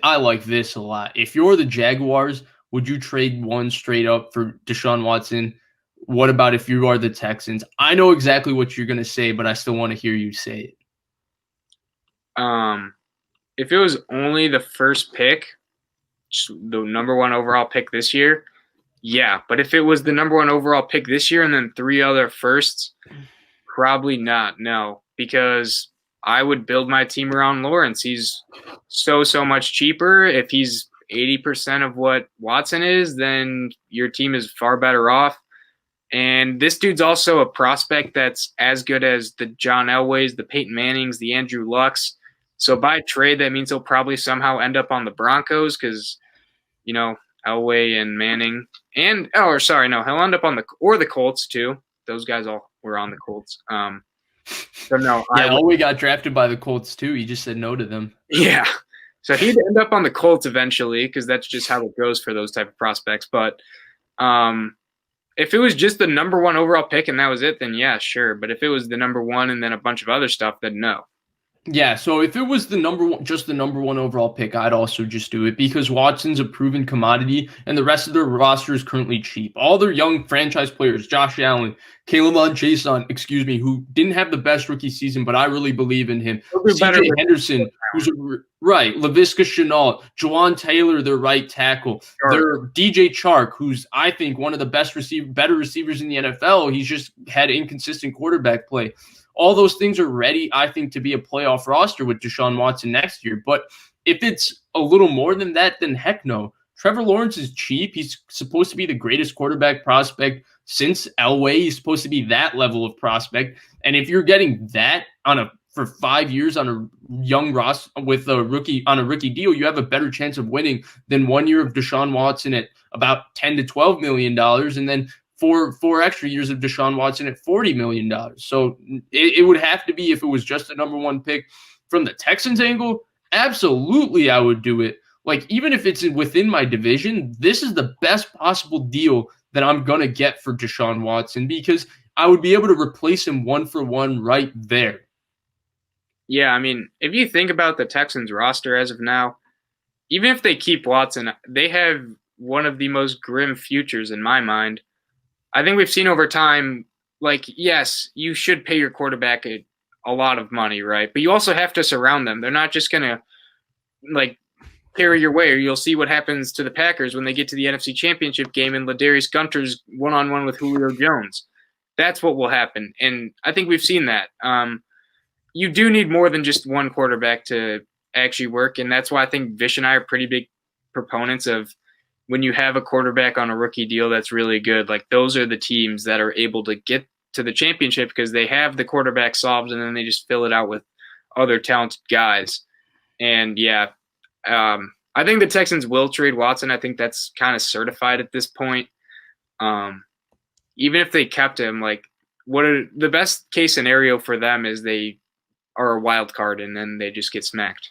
I like this a lot. If you're the Jaguars, would you trade one straight up for Deshaun Watson? What about if you are the Texans? I know exactly what you're going to say, but I still want to hear you say it. If it was only the first pick, the number one overall pick this year, yeah. But if it was the number one overall pick this year and then 3 other firsts, probably not. No, because I would build my team around Lawrence. He's so much cheaper. If he's 80% of what Watson is, then your team is far better off. And this dude's also a prospect that's as good as the John Elways, the Peyton Mannings, the Andrew Lucks. So by trade, that means he'll probably somehow end up on the Broncos because, Elway and Manning he'll end up on the Colts too. Those guys all were on the Colts. So no, Elway got drafted by the Colts too. He just said no to them. Yeah, so he'd end up on the Colts eventually because that's just how it goes for those type of prospects. But if it was just the number one overall pick and that was it, then yeah, sure. But if it was the number one and then a bunch of other stuff, then no. Yeah, so if it was the number one overall pick, I'd also just do it because Watson's a proven commodity and the rest of their roster is currently cheap. All their young franchise players, Josh Allen, Caleb Jason, who didn't have the best rookie season, but I really believe in him. CJ Henderson, who's right, Laviska Shenault, Juwan Taylor, their right tackle. Their DJ Chark, who's I think one of the better receivers in the NFL. He's just had inconsistent quarterback play. All those things are ready, I think, to be a playoff roster with Deshaun Watson next year. But if it's a little more than that, then heck no. Trevor Lawrence is cheap. He's supposed to be the greatest quarterback prospect since Elway. He's supposed to be that level of prospect. And if you're getting that for 5 years on a young roster with a rookie deal, you have a better chance of winning than 1 year of Deshaun Watson at about $10 to $12 million, and then four extra years of Deshaun Watson at $40 million. So it would have to be, if it was just a number one pick from the Texans angle, absolutely I would do it. Like, even if it's within my division, this is the best possible deal that I'm going to get for Deshaun Watson because I would be able to replace him 1-for-1 right there. Yeah, I mean, if you think about the Texans roster as of now, even if they keep Watson, they have one of the most grim futures in my mind. I think we've seen over time, like, yes, you should pay your quarterback a lot of money, right? But you also have to surround them. They're not just going to, carry your way, or you'll see what happens to the Packers when they get to the NFC Championship game and Ladarius Gunter's one-on-one with Julio Jones. That's what will happen, and I think we've seen that. You do need more than just one quarterback to actually work, and that's why I think Vish and I are pretty big proponents of when you have a quarterback on a rookie deal that's really good. Like, those are the teams that are able to get to the championship because they have the quarterback solved and then they just fill it out with other talented guys. And yeah, I think the Texans will trade Watson. I think that's kind of certified at this point. Even if they kept him, the best case scenario for them is they are a wild card and then they just get smacked.